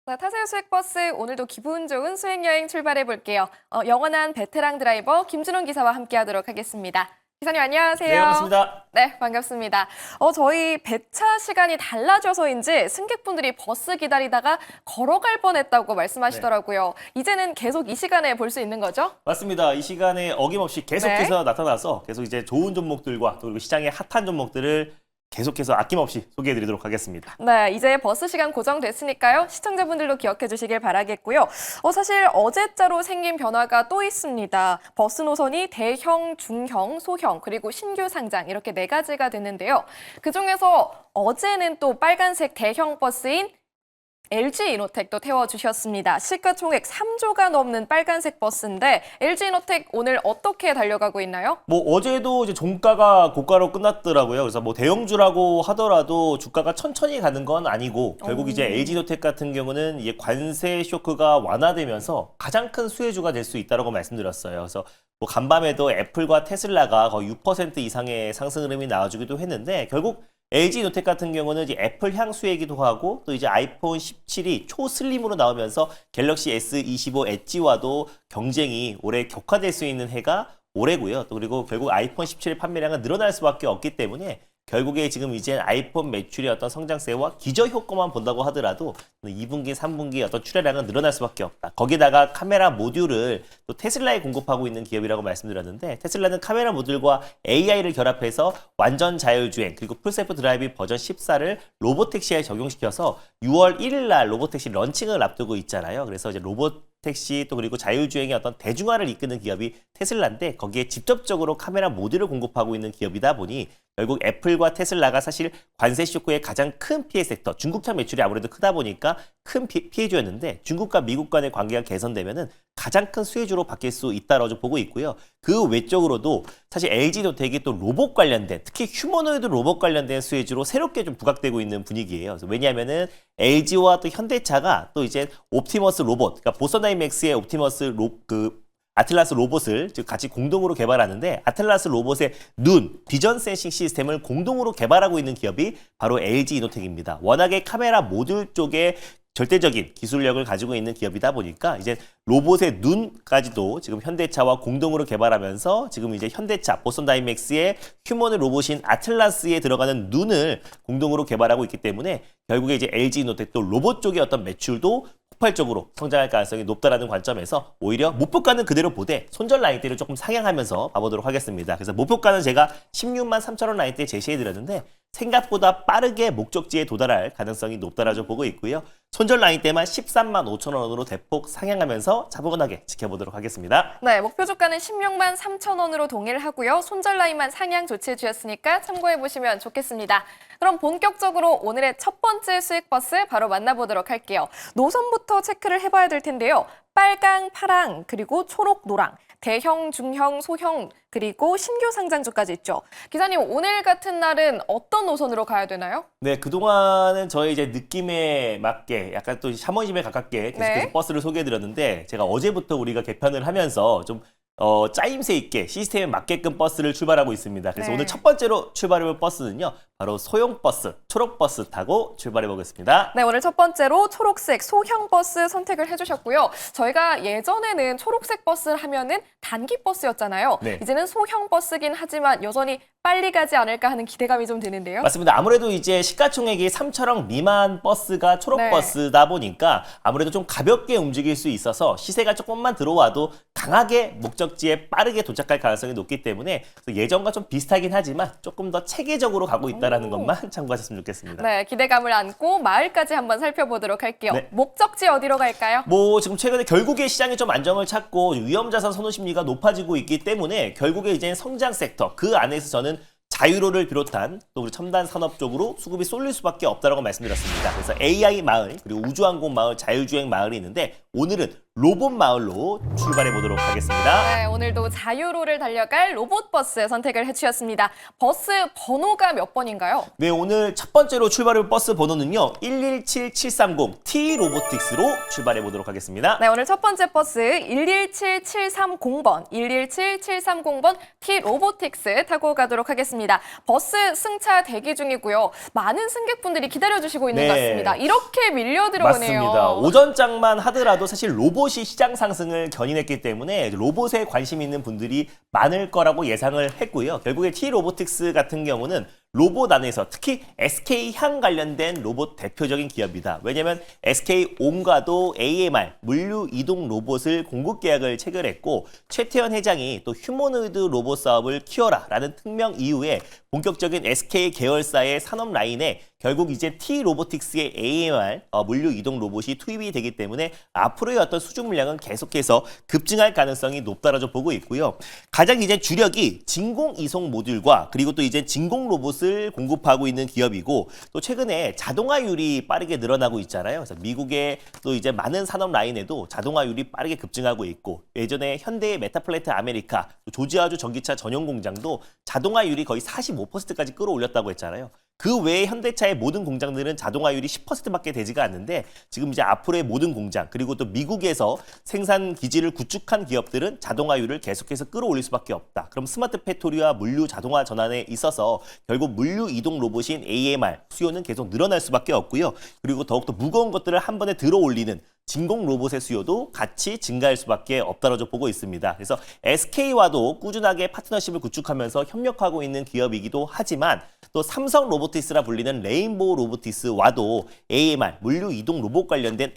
네, 타세요 수액버스 오늘도 기분 좋은 수액여행 출발해 볼게요. 영원한 베테랑 드라이버 김준원 기사와 함께하도록 하겠습니다. 기사님 안녕하세요. 네, 반갑습니다. 네, 반갑습니다. 저희 배차 시간이 달라져서인지 승객분들이 버스 기다리다가 걸어갈 뻔했다고 말씀하시더라고요. 이제는 계속 이 시간에 볼 수 있는 거죠? 맞습니다. 이 시간에 어김없이 계속해서 네. 나타나서 계속 이제 좋은 종목들과 또 그리고 시장의 핫한 종목들을 계속해서 아낌없이 소개해드리도록 하겠습니다. 네, 이제 버스 시간 고정됐으니까요. 시청자분들도 기억해 주시길 바라겠고요. 사실 어제자로 생긴 변화가 또 있습니다. 버스 노선이 대형, 중형, 소형, 그리고 신규 상장 이렇게 네 가지가 됐는데요. 그중에서 어제는 또 빨간색 대형 버스인 LG이노텍도 태워주셨습니다. 시가총액 3조가 넘는 빨간색 버스인데 LG이노텍 오늘 어떻게 달려가고 있나요? 어제도 이제 종가가 고가로 끝났더라고요. 그래서 대형주라고 하더라도 주가가 천천히 가는 건 아니고 결국 이제 LG노텍 같은 경우는 이게 관세 쇼크가 완화되면서 가장 큰 수혜주가 될 수 있다고 말씀드렸어요. 그래서 간밤에도 애플과 테슬라가 거의 6% 이상의 상승 흐름이 나와주기도 했는데 결국 LG노텍 같은 경우는 이제 애플 향수이기도 하고 또 이제 아이폰 17이 초슬림으로 나오면서 갤럭시 S25 엣지와도 경쟁이 올해 격화될 수 있는 해가 올해고요. 또 그리고 결국 아이폰 17의 판매량은 늘어날 수밖에 없기 때문에 결국에 지금 이제 아이폰 매출의 어떤 성장세와 기저 효과만 본다고 하더라도 2분기, 3분기 어떤 출하량은 늘어날 수밖에 없다. 거기다가 카메라 모듈을 또 테슬라에 공급하고 있는 기업이라고 말씀드렸는데 테슬라는 카메라 모듈과 AI를 결합해서 완전 자율주행 그리고 풀셀프 드라이브 버전 14를 로보택시에 적용시켜서 6월 1일 날 로보택시 런칭을 앞두고 있잖아요. 그래서 이제 로보택시 또 그리고 자율주행의 어떤 대중화를 이끄는 기업이 테슬라인데 거기에 직접적으로 카메라 모듈을 공급하고 있는 기업이다 보니 결국 애플과 테슬라가 사실 관세 쇼크의 가장 큰 피해 섹터, 중국차 매출이 아무래도 크다 보니까 큰 피해주였는데 중국과 미국 간의 관계가 개선되면은 가장 큰 수혜주로 바뀔 수 있다고 보고 있고요. 그 외적으로도 사실 LG노텍이 또 로봇 관련된, 특히 휴머노이드 로봇 관련된 수혜주로 새롭게 좀 부각되고 있는 분위기예요. 그래서 왜냐하면은 LG와 또 현대차가 또 이제 옵티머스 로봇, 그러니까 보서다이맥스의 옵티머스 아틀라스 로봇을 같이 공동으로 개발하는데 아틀라스 로봇의 눈, 비전 센싱 시스템을 공동으로 개발하고 있는 기업이 바로 LG이노텍입니다. 워낙에 카메라 모듈 쪽에 절대적인 기술력을 가지고 있는 기업이다 보니까 이제 로봇의 눈까지도 지금 현대차와 공동으로 개발하면서 지금 이제 현대차, 보스턴 다이맥스의 휴머노 로봇인 아틀라스에 들어가는 눈을 공동으로 개발하고 있기 때문에 결국에 이제 LG이노텍도 로봇 쪽의 어떤 매출도 폭발적으로 성장할 가능성이 높다라는 관점에서 오히려 목표가는 그대로 보되 손절 라인대를 조금 상향하면서 봐보도록 하겠습니다. 그래서 목표가는 제가 16만 3천 원 라인대 제시해드렸는데 생각보다 빠르게 목적지에 도달할 가능성이 높다라고 보고 있고요. 손절 라인대만 13만 5천 원으로 대폭 상향하면서 차분하게 지켜보도록 하겠습니다. 네, 목표 주가는 16만 3천 원으로 동의를 하고요. 손절 라인만 상향 조치해 주셨으니까 참고해 보시면 좋겠습니다. 그럼 본격적으로 오늘의 첫 번째 수익 버스 바로 만나보도록 할게요. 노선부터 체크를 해봐야 될 텐데요. 빨강, 파랑, 그리고 초록, 노랑. 대형, 중형, 소형, 그리고 신규 상장주까지 있죠. 기사님, 오늘 같은 날은 어떤 노선으로 가야 되나요? 네, 그동안은 저희 이제 느낌에 맞게 약간 또 샤머니즘에 가깝게 계속해서 네. 버스를 소개해드렸는데 제가 어제부터 우리가 개편을 하면서 좀 짜임새 있게 시스템에 맞게끔 버스를 출발하고 있습니다. 그래서 네. 오늘 첫 번째로 출발해볼 버스는요. 바로 소형 버스, 초록 버스 타고 출발해 보겠습니다. 네, 오늘 첫 번째로 초록색 소형 버스 선택을 해주셨고요. 저희가 예전에는 초록색 버스를 하면은 단기 버스였잖아요. 네. 이제는 소형 버스긴 하지만 여전히 빨리 가지 않을까 하는 기대감이 좀 드는데요. 맞습니다. 아무래도 이제 시가총액이 3천억 미만 버스가 초록 네. 버스다 보니까 아무래도 좀 가볍게 움직일 수 있어서 시세가 조금만 들어와도 강하게 목적지에 빠르게 도착할 가능성이 높기 때문에 예전과 좀 비슷하긴 하지만 조금 더 체계적으로 가고 있다는 것만 참고하셨으면 좋겠습니다. 네, 기대감을 안고 마을까지 한번 살펴보도록 할게요. 네. 목적지 어디로 갈까요? 지금 최근에 결국에 시장이 좀 안정을 찾고 위험자산 선호 심리가 높아지고 있기 때문에 결국에 이제 성장 섹터 그 안에서 저는 자유로를 비롯한 또 우리 첨단 산업 쪽으로 수급이 쏠릴 수밖에 없다라고 말씀드렸습니다. 그래서 AI 마을 그리고 우주항공 마을, 자율주행 마을이 있는데 오늘은 로봇 마을로 출발해 보도록 하겠습니다. 네, 오늘도 자유로를 달려갈 로봇버스 선택을 해주셨습니다. 버스 번호가 몇 번인가요? 네, 오늘 첫 번째로 출발할 버스 번호는요. 117730 T 로보틱스로 출발해 보도록 하겠습니다. 네, 오늘 첫 번째 버스 117730번, 117730번 T 로보틱스 타고 가도록 하겠습니다. 버스 승차 대기 중이고요. 많은 승객분들이 기다려주시고 있는 네. 것 같습니다. 이렇게 밀려 들어오네요. 맞습니다. 오전장만 하더라도 사실 로봇이 시장 상승을 견인했기 때문에 로봇에 관심 있는 분들이 많을 거라고 예상을 했고요. 결국에 T 로보틱스 같은 경우는 로봇 안에서 특히 SK향 관련된 로봇 대표적인 기업이다. 왜냐하면 SK온과도 AMR 물류 이동 로봇을 공급 계약을 체결했고 최태원 회장이 또 휴머노이드 로봇 사업을 키워라라는 특명 이후에 본격적인 SK 계열사의 산업 라인에 결국 이제 T 로보틱스의 AMR 물류 이동 로봇이 투입이 되기 때문에 앞으로의 어떤 수주 물량은 계속해서 급증할 가능성이 높다라고 보고 있고요. 가장 이제 주력이 진공 이송 모듈과 그리고 또 이제 진공 로봇을 공급하고 있는 기업이고 또 최근에 자동화율이 빠르게 늘어나고 있잖아요. 그래서 미국의 또 이제 많은 산업 라인에도 자동화율이 빠르게 급증하고 있고 예전에 현대의 메타플레트 아메리카, 조지아주 전기차 전용 공장도 자동화율이 거의 45%까지 끌어올렸다고 했잖아요. 그 외에 현대차의 모든 공장들은 자동화율이 10%밖에 되지가 않는데 지금 이제 앞으로의 모든 공장 그리고 또 미국에서 생산 기지를 구축한 기업들은 자동화율을 계속해서 끌어올릴 수밖에 없다. 그럼 스마트 팩토리와 물류 자동화 전환에 있어서 결국 물류 이동 로봇인 AMR 수요는 계속 늘어날 수밖에 없고요. 그리고 더욱더 무거운 것들을 한 번에 들어올리는 진공 로봇의 수요도 같이 증가할 수밖에 없다고 보고 있습니다. 그래서 SK와도 꾸준하게 파트너십을 구축하면서 협력하고 있는 기업이기도 하지만 또 삼성 로보티스라 불리는 레인보우 로보티스와도 AMR 물류 이동 로봇 관련된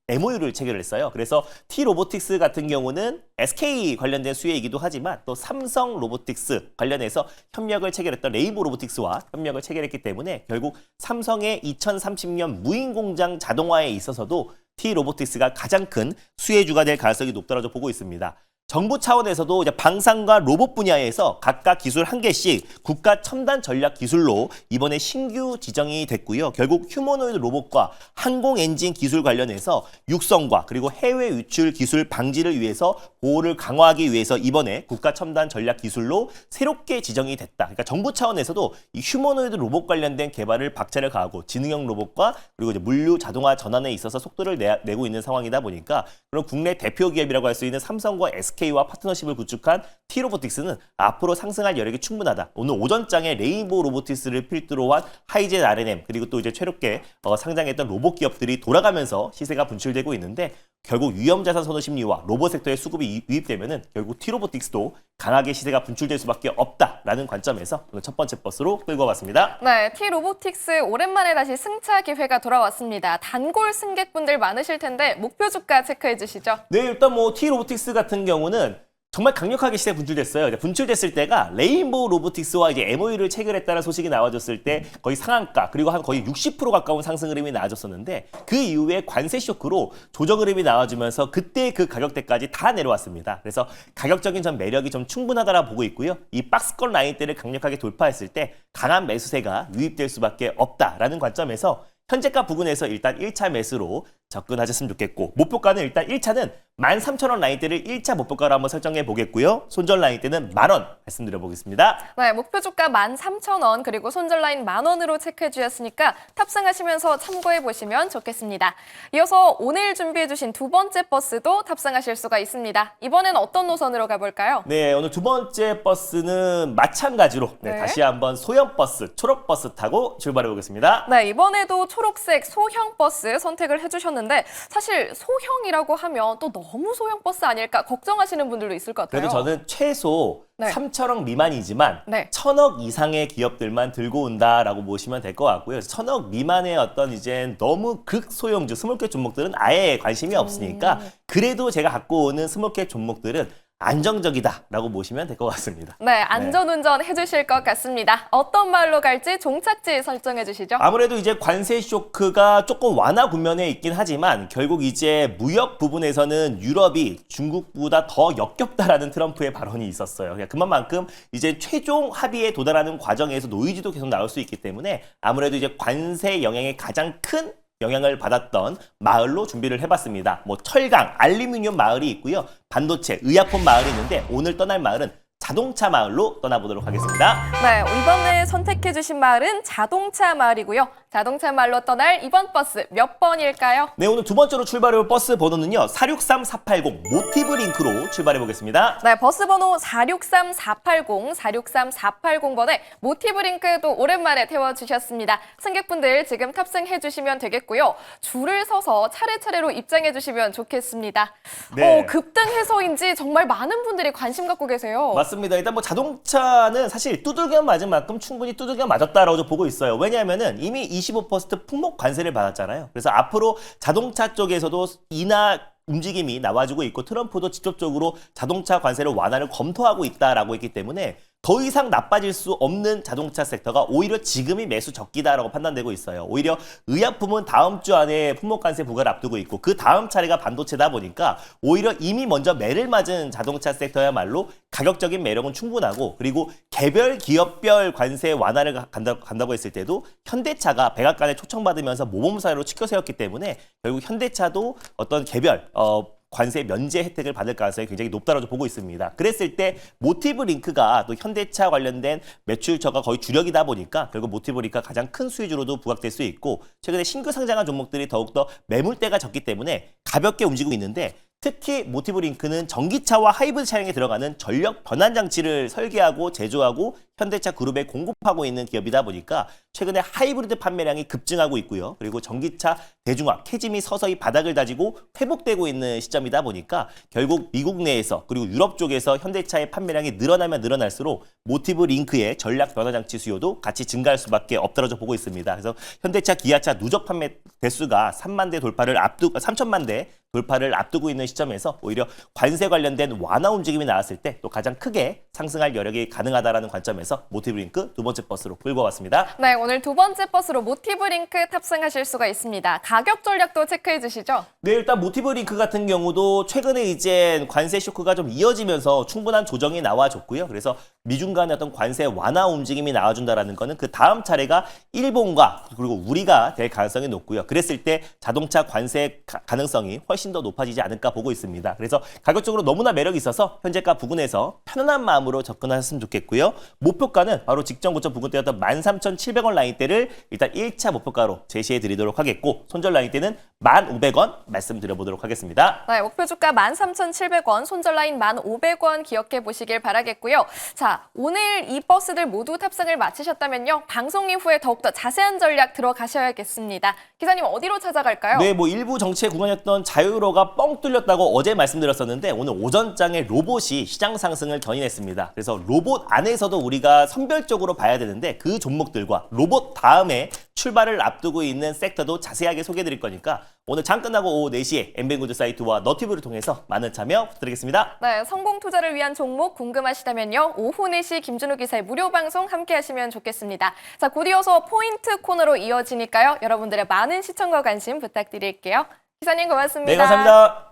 MOU를 체결했어요. 그래서 T 로보틱스 같은 경우는 SK 관련된 수혜이기도 하지만 또 삼성 로보틱스 관련해서 협력을 체결했던 레인보우 로보틱스와 협력을 체결했기 때문에 결국 삼성의 2030년 무인 공장 자동화에 있어서도 T 로보틱스가 가장 큰 수혜주가 될 가능성이 높다고 보고 있습니다. 정부 차원에서도 이제 방산과 로봇 분야에서 각각 기술 한 개씩 국가 첨단 전략 기술로 이번에 신규 지정이 됐고요. 결국 휴머노이드 로봇과 항공 엔진 기술 관련해서 육성과 그리고 해외 유출 기술 방지를 위해서 보호를 강화하기 위해서 이번에 국가 첨단 전략 기술로 새롭게 지정이 됐다. 그러니까 정부 차원에서도 이 휴머노이드 로봇 관련된 개발을 박차를 가하고 지능형 로봇과 그리고 이제 물류 자동화 전환에 있어서 속도를 내고 있는 상황이다 보니까 그런 국내 대표 기업이라고 할 수 있는 삼성과 SK와 파트너십을 구축한 T 로보틱스는 앞으로 상승할 여력이 충분하다. 오늘 오전장에 레인보우 로보틱스를 필두로 한 하이젠 R&M 그리고 또 이제 새롭게 상장했던 로봇 기업들이 돌아가면서 시세가 분출되고 있는데 결국 위험자산 선호 심리와 로봇 섹터의 수급이 유입되면은 결국 T 로보틱스도 강하게 시세가 분출될 수밖에 없다라는 관점에서 오늘 첫 번째 버스로 끌고 왔습니다. 네, T 로보틱스 오랜만에 다시 승차 기회가 돌아왔습니다. 단골 승객분들 많으실 텐데 목표 주가 체크해 주시죠. 네, 일단 뭐 T 로보틱스 같은 경우는 정말 강력하게 시세 분출됐어요. 이제 분출됐을 때가 레인보우 로보틱스와 이제 MOU를 체결했다는 소식이 나와줬을 때 거의 상한가 그리고 한 거의 60% 가까운 상승 흐름이 나와줬었는데 그 이후에 관세 쇼크로 조정 흐름이 나와주면서 그때 그 가격대까지 다 내려왔습니다. 그래서 가격적인 전 매력이 좀 충분하다라 보고 있고요. 이 박스권 라인대를 강력하게 돌파했을 때 강한 매수세가 유입될 수밖에 없다라는 관점에서 현재가 부근에서 일단 1차 매수로 접근하셨으면 좋겠고 목표가는 일단 1차는 13,000원 라인대를 1차 목표가로 한번 설정해 보겠고요. 손절 라인대는 10,000원 말씀드려 보겠습니다. 네, 목표 주가 13,000원 그리고 손절 라인 10,000원으로 체크해 주셨으니까 탑승하시면서 참고해 보시면 좋겠습니다. 이어서 오늘 준비해 주신 두 번째 버스도 탑승하실 수가 있습니다. 이번엔 어떤 노선으로 가볼까요? 네, 오늘 두 번째 버스는 마찬가지로 네. 다시 한번 소형 버스, 초록 버스 타고 출발해 보겠습니다. 네, 이번에도 초록색 소형 버스 선택을 해주셨는데 사실 소형이라고 하면 또 너무 소형 버스 아닐까 걱정하시는 분들도 있을 것 같아요. 그래도 저는 최소 네. 3천억 미만이지만 네. 1,000억 이상의 기업들만 들고 온다라고 보시면 될 것 같고요. 1,000억 미만의 어떤 이제 너무 극소형주 스몰캡 종목들은 아예 관심이 없으니까 그래도 제가 갖고 오는 스몰캡 종목들은 안정적이다라고 보시면 될 것 같습니다. 네, 안전운전 해주실 것 같습니다. 어떤 말로 갈지 종착지 설정해 주시죠. 아무래도 이제 관세 쇼크가 조금 완화 국면에 있긴 하지만 결국 이제 무역 부분에서는 유럽이 중국보다 더 역겹다라는 트럼프의 발언이 있었어요. 그러니까 그만큼 이제 최종 합의에 도달하는 과정에서 노이즈도 계속 나올 수 있기 때문에 아무래도 이제 관세 영향이 가장 큰 영향을 받았던 마을로 준비를 해봤습니다. 뭐 철강, 알루미늄 마을이 있고요. 반도체, 의약품 마을이 있는데 오늘 떠날 마을은 자동차 마을로 떠나보도록 하겠습니다. 네, 이번에 선택해주신 마을은 자동차 마을이고요. 자동차 마을로 떠날 이번 버스 몇 번일까요? 네, 오늘 두 번째로 출발해볼 버스 번호는요. 463480 모티브 링크로 출발해 보겠습니다. 네, 버스 번호 463480, 463480번에 모티브 링크도 오랜만에 태워주셨습니다. 승객분들 지금 탑승해주시면 되겠고요. 줄을 서서 차례차례로 입장해주시면 좋겠습니다. 네. 급등해서인지 정말 많은 분들이 관심 갖고 계세요. 맞습니다. 일단 뭐 자동차는 사실 두들겨 맞은 만큼 충분히 두들겨 맞았다라고 저 보고 있어요. 왜냐하면은 이미 25% 품목 관세를 받았잖아요. 그래서 앞으로 자동차 쪽에서도 인하 움직임이 나와주고 있고 트럼프도 직접적으로 자동차 관세를 완화를 검토하고 있다라고 했기 때문에 더 이상 나빠질 수 없는 자동차 섹터가 오히려 지금이 매수 적기다라고 판단되고 있어요. 오히려 의약품은 다음 주 안에 품목 관세 부과를 앞두고 있고 그 다음 차례가 반도체다 보니까 오히려 이미 먼저 매를 맞은 자동차 섹터야말로 가격적인 매력은 충분하고 그리고 개별 기업별 관세 완화를 간다고 했을 때도 현대차가 백악관에 초청받으면서 모범사례로 치켜 세웠기 때문에 결국 현대차도 어떤 개별 관세 면제 혜택을 받을 가능성이 굉장히 높다고 보고 있습니다. 그랬을 때 모티브 링크가 또 현대차 관련된 매출처가 거의 주력이다 보니까 결국 모티브 링크가 가장 큰 수혜주로도 부각될 수 있고 최근에 신규 상장한 종목들이 더욱더 매물대가 적기 때문에 가볍게 움직이고 있는데 특히 모티브 링크는 전기차와 하이브리드 차량에 들어가는 전력 변환 장치를 설계하고 제조하고 현대차 그룹에 공급하고 있는 기업이다 보니까 최근에 하이브리드 판매량이 급증하고 있고요. 그리고 전기차 대중화, 캐즘이 서서히 바닥을 다지고 회복되고 있는 시점이다 보니까 결국 미국 내에서 그리고 유럽 쪽에서 현대차의 판매량이 늘어나면 늘어날수록 모티브 링크의 전략 변화 장치 수요도 같이 증가할 수밖에 없다고 보고 있습니다. 그래서 현대차, 기아차 누적 판매 대수가 3만 대 돌파를 3천만 대 돌파를 앞두고 있는 시점에서 오히려 관세 관련된 완화 움직임이 나왔을 때 또 가장 크게 상승할 여력이 가능하다라는 관점에서 모티브 링크 두 번째 버스로 끌고 왔습니다. 네, 오늘 두 번째 버스로 모티브 링크 탑승하실 수가 있습니다. 가격 전략도 체크해 주시죠. 네, 일단 모티브 링크 같은 경우도 최근에 이제 관세 쇼크가 좀 이어지면서 충분한 조정이 나와줬고요. 그래서 미중 간의 어떤 관세 완화 움직임이 나와준다라는 거는 그 다음 차례가 일본과 그리고 우리가 될 가능성이 높고요. 그랬을 때 자동차 관세 가능성이 훨씬 더 높아지지 않을까 보고 있습니다. 그래서 가격적으로 너무나 매력이 있어서 현재가 부근에서 편안한 마음으로 접근하셨으면 좋겠고요. 목표가는 바로 직전 고점 부근대였던 13,700원 라인대를 일단 1차 목표가로 제시해 드리도록 하겠고 손절 라인대는 1,500원 말씀드려보도록 하겠습니다. 네, 목표 주가 13,700원, 손절 라인 1,500원 기억해 보시길 바라겠고요. 자, 오늘 이 버스들 모두 탑승을 마치셨다면요. 방송 이후에 더욱더 자세한 전략 들어가셔야겠습니다. 기사님 어디로 찾아갈까요? 네, 뭐 일부 정체 구간이었던 자유로가 뻥 뚫렸다고 어제 말씀드렸었는데 오늘 오전장에 로봇이 시장 상승을 견인했습니다. 그래서 로봇 안에서도 우리가 선별적으로 봐야 되는데 그 종목들과 로봇 다음에 출발을 앞두고 있는 섹터도 자세하게 소개해드릴 거니까 오늘 장 끝나고 오후 4시에 엠뱅구드 사이트와 너튜브를 통해서 많은 참여 부탁드리겠습니다. 네, 성공 투자를 위한 종목 궁금하시다면요. 오후 4시 김준우 기사의 무료 방송 함께 하시면 좋겠습니다. 자, 곧 이어서 포인트 코너로 이어지니까요. 여러분들의 많은 시청과 관심 부탁드릴게요. 기사님 고맙습니다. 네, 감사합니다.